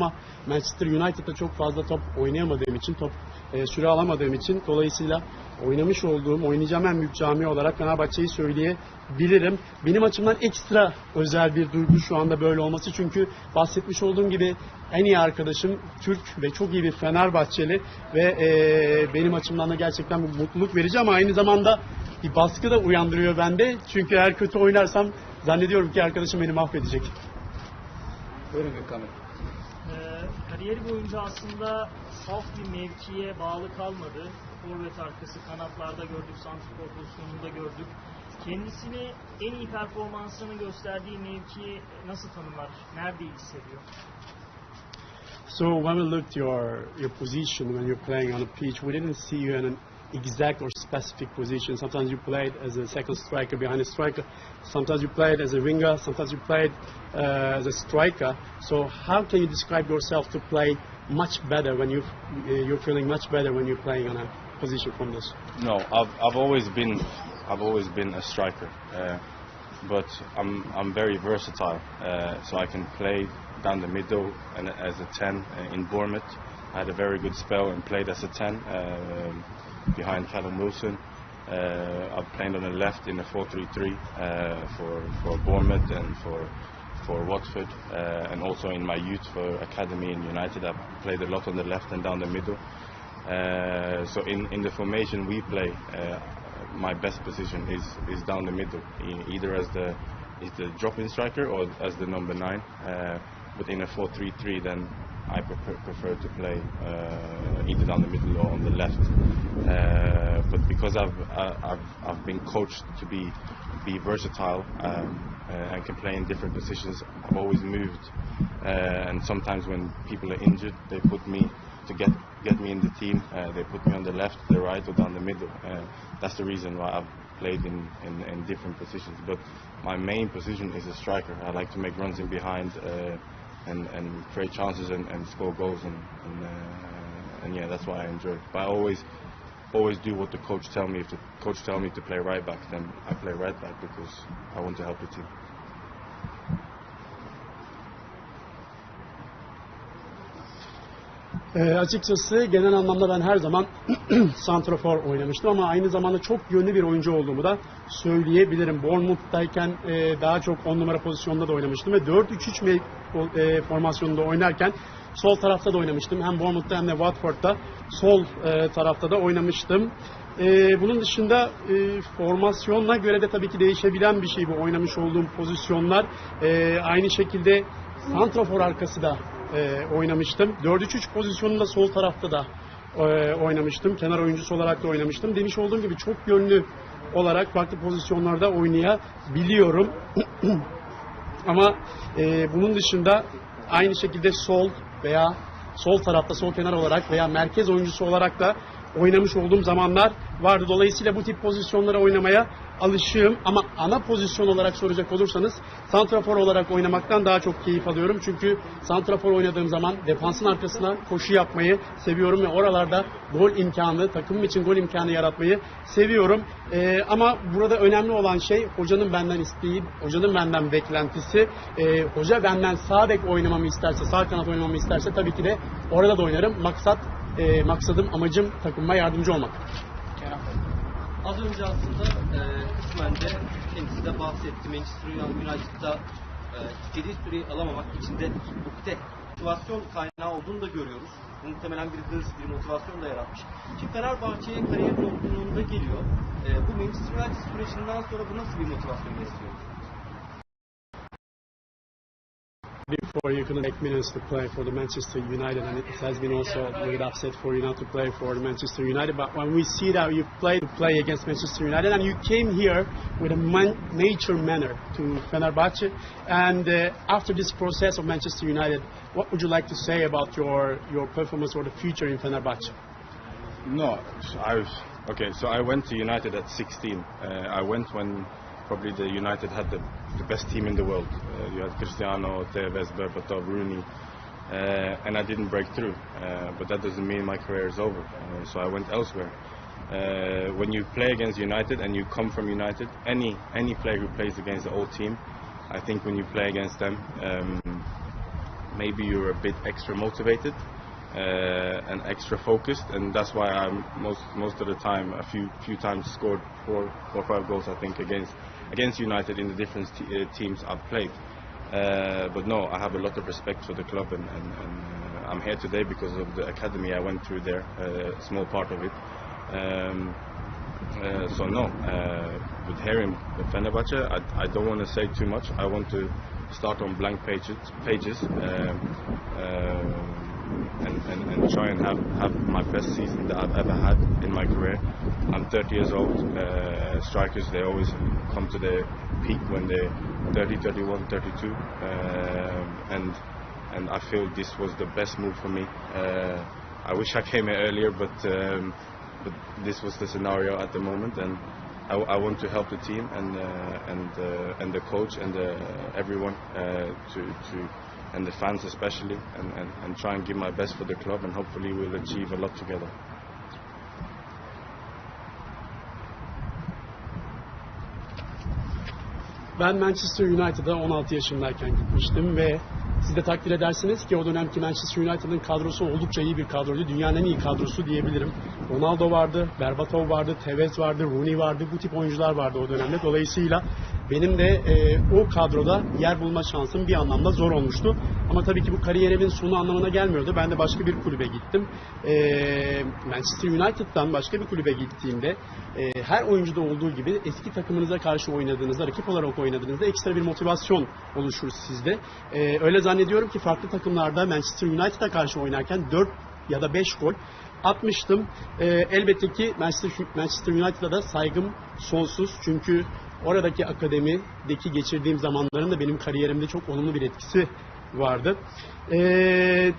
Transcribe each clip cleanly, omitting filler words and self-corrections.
ama Manchester United'da çok fazla top oynayamadığım için, süre alamadığım için dolayısıyla oynayacağım en büyük camia olarak Fenerbahçe'yi söyleyebilirim. Benim açımdan ekstra özel bir duygu şu anda böyle olması çünkü bahsetmiş olduğum gibi en iyi arkadaşım Türk ve çok iyi bir Fenerbahçeli ve benim açımdan da gerçekten bu mutluluk verici ama aynı zamanda bir baskı da uyandırıyor bende. Çünkü eğer kötü oynarsam zannediyorum ki arkadaşım beni mahvedecek. Buyurun Gökhan Bey. Kariyeri boyunca aslında saf bir mevkiye bağlı kalmadı. Forvet arkası, kanatlarda gördük, santrfor pozisyonunda gördük. Kendisini en iyi performansını gösterdiği mevkiyi nasıl tanımlar? Nerede hissediyor? So when we looked your position when you're playing on a pitch, we didn't see you in an exact or specific position. Sometimes you played as a second striker behind a striker. Sometimes you played as a winger. Sometimes you played as a striker. So how can you describe yourself to play much better when you're feeling much better when you're playing on a position from this? No, I've always been a striker, but I'm very versatile. So I can play down the middle and as a 10 in Bournemouth. I had a very good spell and played as a 10 behind Wilson. I've played on the left in the 4-3-3 for Bournemouth and for Watford, and also in my youth for academy in United. I've played a lot on the left and down the middle. So in the formation we play, my best position is down the middle, either as the drop-in striker or as the number 9. But in a 4-3-3, then I prefer to play either down the middle or on the left. But because I've been coached to be versatile and can play in different positions, I've always moved. And sometimes when people are injured, they put me to get me in the team. They put me on the left, the right, or down the middle. That's the reason why I've played in different positions. But my main position is a striker. I like to make runs in behind and create chances and score goals and yeah, that's why I enjoy it. But I always do what the coach tell me. If the coach tell me to play right back, then I play right back because I want to help the team. Açıkçası genel anlamda ben her zaman santrafor oynamıştım ama aynı zamanda çok yönlü bir oyuncu olduğumu da söyleyebilirim. Bournemouth'tayken daha çok 10 numara pozisyonda da oynamıştım ve 4-3-3 formasyonunda oynarken sol tarafta da oynamıştım. Hem Bournemouth'ta hem de Watford'da sol tarafta da oynamıştım. Bunun dışında formasyonuna göre de tabii ki değişebilen bir şey bu oynamış olduğum pozisyonlar. Aynı şekilde santrafor arkası da oynamıştım. 4-3-3 pozisyonunda sol tarafta da oynamıştım. Kenar oyuncusu olarak da oynamıştım. Demiş olduğum gibi çok yönlü olarak farklı pozisyonlarda oynayabiliyorum. Ama bunun dışında aynı şekilde sol veya sol tarafta, sol kenar olarak veya merkez oyuncusu olarak da oynamış olduğum zamanlar vardı. Dolayısıyla bu tip pozisyonlara oynamaya alışığım ama ana pozisyon olarak soracak olursanız santrafor olarak oynamaktan daha çok keyif alıyorum. Çünkü santrafor oynadığım zaman defansın arkasına koşu yapmayı seviyorum ve oralarda gol imkanı, takımım için gol imkanı yaratmayı seviyorum. Ama burada önemli olan şey hocanın benden isteği, hocanın benden beklentisi. Hoca benden sağ bek oynamamı isterse, sağ kanat oynamamı isterse tabii ki de orada da oynarım. Maksadım, amacım takımıma yardımcı olmak. Az önce aslında kısmen de kendisi de bahsetti. Manchester United'da istediği süreyi alamamak için de motivasyon kaynağı olduğunu da görüyoruz. Muhtemelen bir hırs, bir motivasyon da yaratmış. Şimdi Fenerbahçe'ye kariyer yolculuğunda geliyor. Bu Manchester United sürecinden sonra bu nasıl bir motivasyon besliyor? Before you couldn't take minutes to play for the Manchester United, and it has been also a little upset for you not to play for the Manchester United. But when we see that you play against Manchester United, and you came here with a mature manner to Fenerbahçe, and after this process of Manchester United, what would you like to say about your performance or the future in Fenerbahçe? No, so I went to United at 16. I went when probably the United had the best team in the world. You had Cristiano, Tevez, Berbatov, Rooney, and I didn't break through. But that doesn't mean my career is over. So I went elsewhere. When you play against United and you come from United, any player who plays against the old team, I think when you play against them, maybe you're a bit extra motivated and extra focused, and that's why I'm most of the time, a few times scored 4 or 5 goals, I think, against United in the different teams I've played. But no, I have a lot of respect for the club, and I'm here today because of the academy I went through there, a small part of it. So no, with hearing Fenerbahçe, I don't want to say too much. I want to start on blank pages and try and have my best season that I've ever had in my career. I'm 30 years old. Strikers, they always come to their peak when they're 30, 31, 32, and I feel this was the best move for me. I wish I came here earlier, but this was the scenario at the moment, and I want to help the team and the coach and everyone and the fans especially, and try and give my best for the club, and hopefully we'll achieve a lot together. Ben Manchester United'a 16 yaşındayken gitmiştim ve siz de takdir edersiniz ki o dönemki Manchester United'ın kadrosu oldukça iyi bir kadroydu. Dünyanın en iyi kadrosu diyebilirim. Ronaldo vardı, Berbatov vardı, Tevez vardı, Rooney vardı. Bu tip oyuncular vardı o dönemde. Dolayısıyla benim de o kadroda yer bulma şansım bir anlamda zor olmuştu. Ama tabii ki bu kariyerimin sonu anlamına gelmiyordu. Ben de başka bir kulübe gittim. Manchester United'dan başka bir kulübe gittiğimde her oyuncuda olduğu gibi eski takımınıza karşı oynadığınızda, rakip olarak oynadığınızda ekstra bir motivasyon oluşur sizde. Öyle zannediyorum ki farklı takımlarda Manchester United'a karşı oynarken 4 ya da 5 gol atmıştım. Elbette ki Manchester United'a da saygım sonsuz. Çünkü oradaki akademideki geçirdiğim zamanların da benim kariyerimde çok olumlu bir etkisi vardı.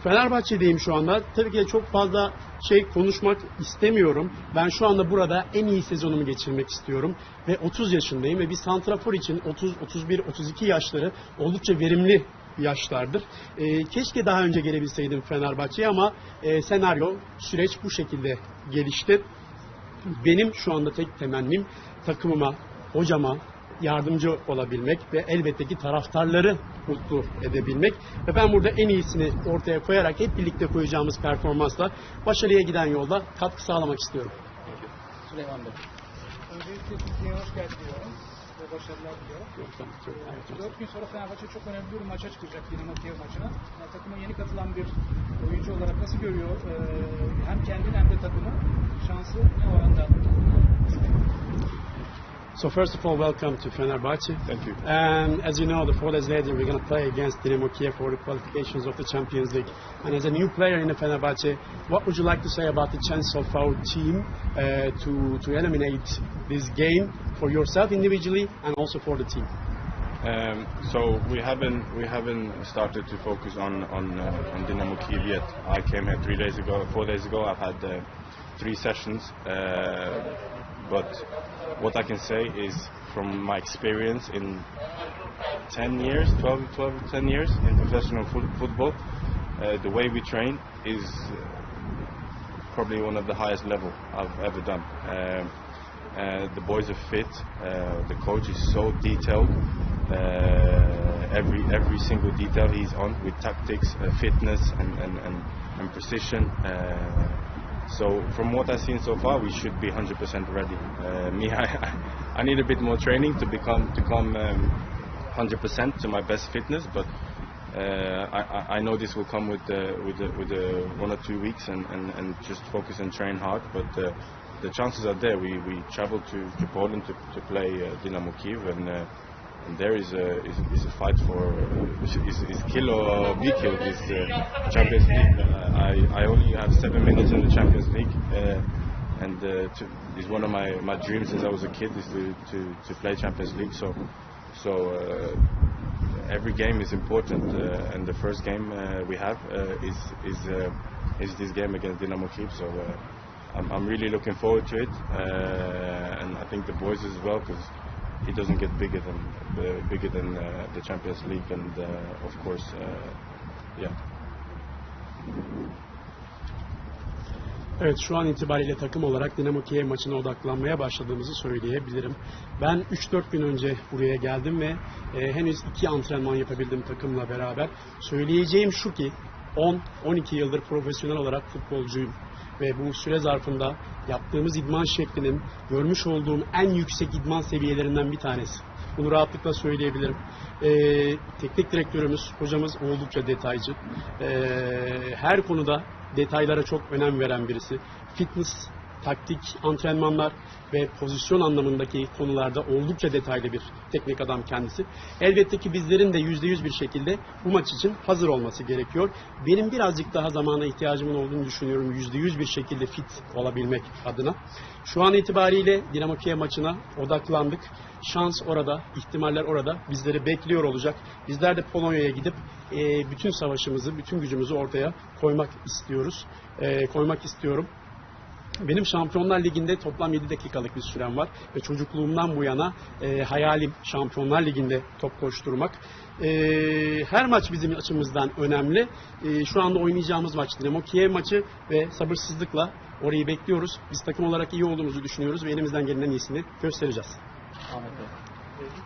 Fenerbahçe'deyim şu anda. Tabii ki de çok fazla konuşmak istemiyorum. Ben şu anda burada en iyi sezonumu geçirmek istiyorum. Ve 30 yaşındayım ve bir santrafor için 30, 31, 32 yaşları oldukça verimli yaşlardır. Keşke daha önce gelebilseydim Fenerbahçe'ye ama senaryo, süreç bu şekilde gelişti. Benim şu anda tek temennim takımıma, hocama yardımcı olabilmek ve elbette ki taraftarları mutlu edebilmek. Ve ben burada en iyisini ortaya koyarak hep birlikte koyacağımız performansla başarıya giden yolda katkı sağlamak istiyorum. Süleyman Bey. Öncelikle Türkiye'ye hoş geldin diyorum ve başarılar diliyorum. 4 gün sonra Fenerbahçe çok önemli bir maça çıkacak, Dinamo Kiev maçına. Takıma yeni katılan bir oyuncu olarak nasıl görüyor hem kendini hem de takımı, şansı ne oranda? So first of all, welcome to Fenerbahçe. Thank you. And as you know, the 4 days later we're going to play against Dinamo Kiev for the qualifications of the Champions League. And as a new player in the Fenerbahçe, what would you like to say about the chance of our team to eliminate this game for yourself individually and also for the team? So we haven't started to focus on Dinamo Kiev yet. I came here 4 days ago. I've had 3 sessions. But what I can say is, from my experience in 10 years in professional football, the way we train is probably one of the highest level I've ever done. The boys are fit. The coach is so detailed. Every single detail he's on with tactics, fitness, and precision. So from what I've seen so far, we should be 100% ready. I need a bit more training to become 100% to my best fitness, but I know this will come with 1 or 2 weeks and just focus and train hard. But the chances are there. We travel to Poland to play Dinamo Kiev, and there is a fight for is kill or be killed. This Champions League. I only have 7 minutes in the Champions League, and it's one of my dreams since I was a kid is to play Champions League. So every game is important, and the first game we have is this game against Dinamo Kiev. So I'm really looking forward to it, and I think the boys as well, because it doesn't get bigger than the Champions League, and of course, yeah. Evet, şu an itibariyle takım olarak Dinamo Kiev maçına odaklanmaya başladığımızı söyleyebilirim. Ben 3-4 gün önce buraya geldim ve henüz 2 antrenman yapabildim takımla beraber. Söyleyeceğim şu ki 10-12 yıldır profesyonel olarak futbolcuyum ve bu süre zarfında yaptığımız idman şeklinin görmüş olduğum en yüksek idman seviyelerinden bir tanesi. Bunu rahatlıkla söyleyebilirim. Teknik direktörümüz, hocamız oldukça detaycı. Her konuda detaylara çok önem veren birisi. Fitness, taktik, antrenmanlar ve pozisyon anlamındaki konularda oldukça detaylı bir teknik adam kendisi. Elbette ki bizlerin de %100 bir şekilde bu maç için hazır olması gerekiyor. Benim birazcık daha zamana ihtiyacımın olduğunu düşünüyorum %100 bir şekilde fit olabilmek adına. Şu an itibariyle Dinamo Kiev maçına odaklandık. Şans orada, ihtimaller orada. Bizleri bekliyor olacak. Bizler de Polonya'ya gidip bütün savaşımızı, bütün gücümüzü ortaya koymak istiyorum. Benim Şampiyonlar Ligi'nde toplam 7 dakikalık bir sürem var ve çocukluğumdan bu yana hayalim Şampiyonlar Ligi'nde top koşturmak. Her maç bizim açımızdan önemli. Şu anda oynayacağımız maç Dinamo Kiev maçı ve sabırsızlıkla orayı bekliyoruz. Biz takım olarak iyi olduğumuzu düşünüyoruz ve elimizden gelen en iyisini göstereceğiz. Ahmet Bey.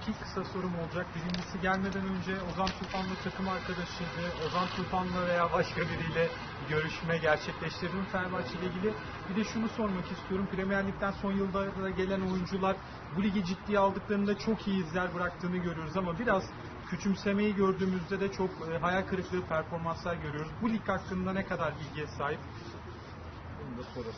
İki kısa sorum olacak. Birincisi, gelmeden önce Ozan Tufan'la takım arkadaşıydı. Ozan Tufan'la veya başka biriyle görüşme gerçekleştirdim Fenerbahçe ile ilgili. Bir de şunu sormak istiyorum. Premier Lig'den son yıllarda gelen oyuncular bu ligi ciddiye aldıklarında çok iyi izler bıraktığını görüyoruz ama biraz küçümsemeyi gördüğümüzde de çok hayal kırıklığı performanslar görüyoruz. Bu lig hakkında ne kadar bilgiye sahip? Bunu da soralım.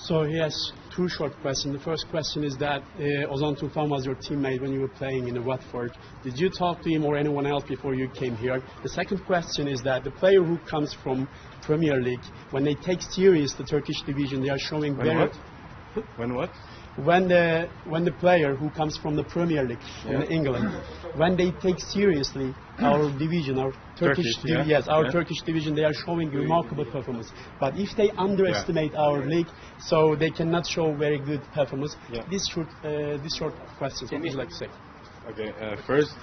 So he has two short questions. The first question is that Ozan Tufan was your teammate when you were playing in Watford. Did you talk to him or anyone else before you came here? The second question is that the player who comes from Premier League, when they take serious the Turkish division, they are showing When what? when the player who comes from the Premier League in England, when they take seriously our division, our Turkish division, they are showing remarkable performance. But if they underestimate our league, so they cannot show very good performance. This short question, what would you like to say? Okay, first,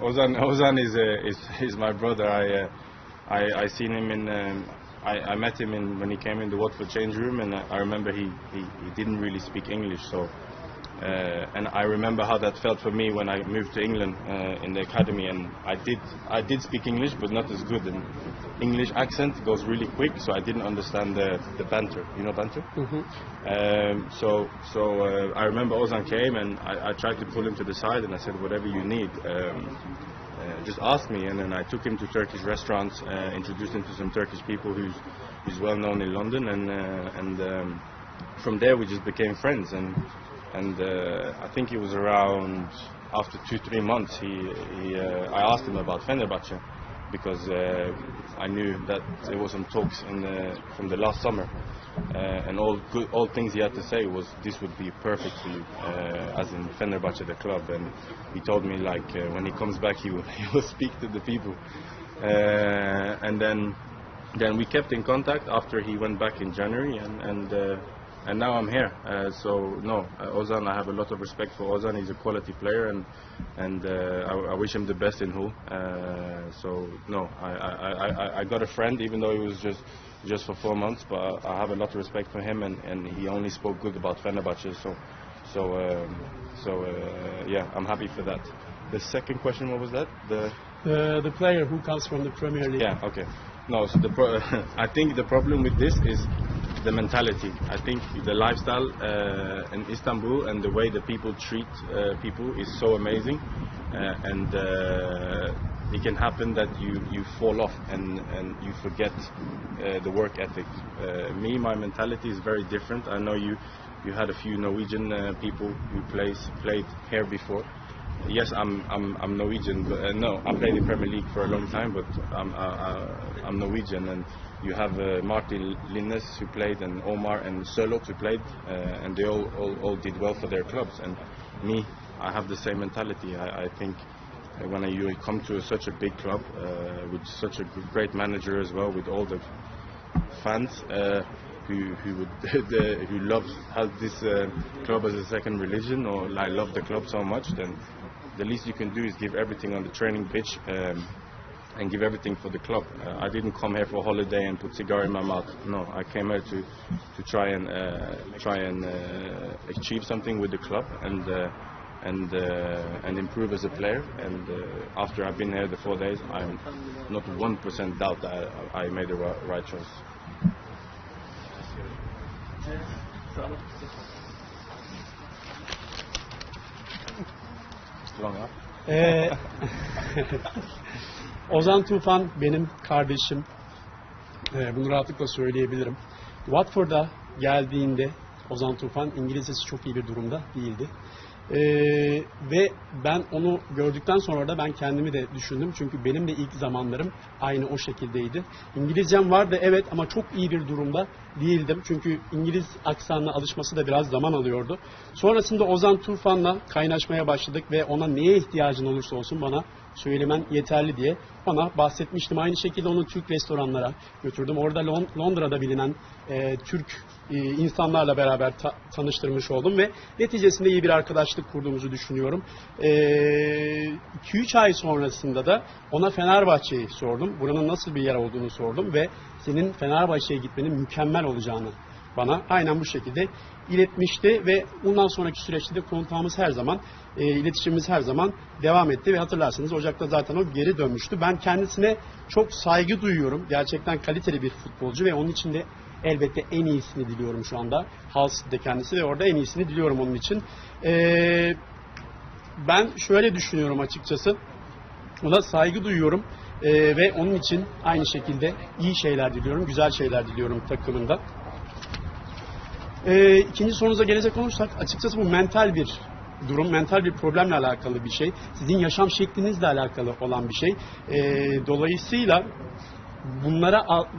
Ozan is my brother. I seen him in. I met him when he came in the Watford change room, and I remember he didn't really speak English. So, and I remember how that felt for me when I moved to England in the academy, and I did speak English, but not as good. And English accent goes really quick, so I didn't understand the banter. You know banter? Mm-hmm. So I remember Ozan came, and I tried to pull him to the side, and I said, whatever you need. Just ask me, and then I took him to Turkish restaurants, introduced him to some Turkish people who's well known in London, and from there we just became friends. And I think it was around after 2-3 months I asked him about Fenerbahçe, because I knew that there was some talks from the last summer, and all things he had to say was this would be perfect for you, as in Fenerbahçe the club. And he told me when he comes back he will speak to the people, and then we kept in contact after he went back in January, and now I'm here. Ozan, I have a lot of respect for Ozan. He's a quality player, and I wish him the best in Hull. I got a friend, even though it was just for 4 months, but I have a lot of respect for him, and he only spoke good about Fenerbahçe. I'm happy for that. The second question, what was that? The player who comes from the Premier League. Yeah. Okay. No. So I think the problem with this is the mentality. I think the lifestyle in Istanbul and the way the people treat people is so amazing, and it can happen that you fall off and you forget the work ethic. My mentality is very different. I know you had a few Norwegian people who played here before. Yes, I'm Norwegian, but no, I played in Premier League for a long time, but I'm Norwegian, and you have Martin Linnes who played, and Omar and Sørloth who played, and they all did well for their clubs. And me, I have the same mentality. I think when you come to such a big club with such a great manager as well, with all the fans who have this club as a second religion, or love the club so much, then the least you can do is give everything on the training pitch, and give everything for the club. I didn't come here for a holiday and put cigar in my mouth. No, I came here to try and achieve something with the club and improve as a player. And after I've been here the 4 days, I'm not 1% doubt that I made the right choice. Ozan Tufan benim kardeşim. Bunu rahatlıkla söyleyebilirim. Watford'a geldiğinde Ozan Tufan İngilizcesi çok iyi bir durumda değildi. Ve ben onu gördükten sonra da ben kendimi de düşündüm. Çünkü benim de ilk zamanlarım aynı o şekildeydi. İngilizcem vardı evet ama çok iyi bir durumda değildim. Çünkü İngiliz aksanına alışması da biraz zaman alıyordu. Sonrasında Ozan Tufan'la kaynaşmaya başladık ve ona neye ihtiyacın olursa olsun bana söylemen yeterli diye ona bahsetmiştim. Aynı şekilde onu Türk restoranlara götürdüm. Orada Londra'da bilinen Türk insanlarla beraber tanıştırmış oldum ve neticesinde iyi bir arkadaşlık kurduğumuzu düşünüyorum. 2-3 ay sonrasında da ona Fenerbahçe'yi sordum. Buranın nasıl bir yer olduğunu sordum ve senin Fenerbahçe'ye gitmenin mükemmel olacağını bana aynen bu şekilde iletmişti ve ondan sonraki süreçte de kontağımız her zaman, iletişimimiz her zaman devam etti ve hatırlarsanız Ocak'ta zaten o geri dönmüştü. Ben kendisine çok saygı duyuyorum. Gerçekten kaliteli bir futbolcu ve onun için de elbette en iyisini diliyorum şu anda. Hull City'de kendisi ve orada en iyisini diliyorum onun için. Ben şöyle düşünüyorum açıkçası. Ona saygı duyuyorum ve onun için aynı şekilde iyi şeyler diliyorum, güzel şeyler diliyorum takımında. İkinci sorunuza gelecek olursak açıkçası bu mental bir durum, mental bir problemle alakalı bir şey. Sizin yaşam şeklinizle alakalı olan bir şey. Dolayısıyla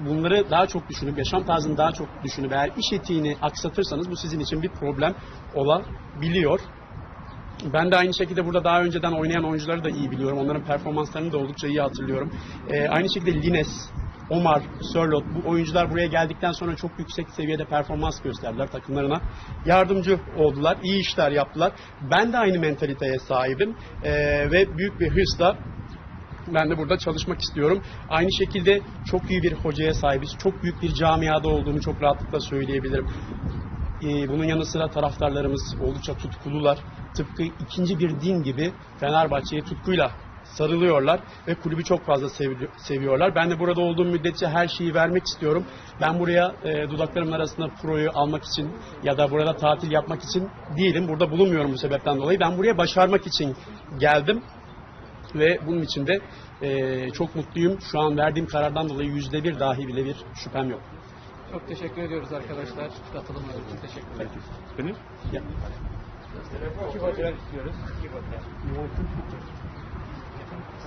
bunları daha çok düşünüp, yaşam tarzını daha çok düşünüp eğer iş etiğini aksatırsanız bu sizin için bir problem olabiliyor. Ben de aynı şekilde burada daha önceden oynayan oyuncuları da iyi biliyorum. Onların performanslarını da oldukça iyi hatırlıyorum. Aynı şekilde Lines, Omar, Sörloth bu oyuncular buraya geldikten sonra çok yüksek seviyede performans gösterdiler takımlarına. Yardımcı oldular, iyi işler yaptılar. Ben de aynı mentaliteye sahibim ve büyük bir hırsla ben de burada çalışmak istiyorum. Aynı şekilde çok iyi bir hocaya sahibiz. Çok büyük bir camiada olduğumu çok rahatlıkla söyleyebilirim. Bunun yanı sıra taraftarlarımız oldukça tutkulular. Tıpkı ikinci bir din gibi Fenerbahçe'ye tutkuyla sarılıyorlar ve kulübü çok fazla seviyorlar. Ben de burada olduğum müddetçe her şeyi vermek istiyorum. Ben buraya dudaklarımın arasında proyu almak için ya da burada tatil yapmak için değilim. Burada bulunmuyorum bu sebepten dolayı. Ben buraya başarmak için geldim. Ve bunun için de çok mutluyum. Şu an verdiğim karardan dolayı %1 dahi bile bir şüphem yok. Çok teşekkür ediyoruz arkadaşlar. Katılımlar için teşekkürler. Benim? Ya. İki fotoğraf istiyoruz. İki fotoğraf.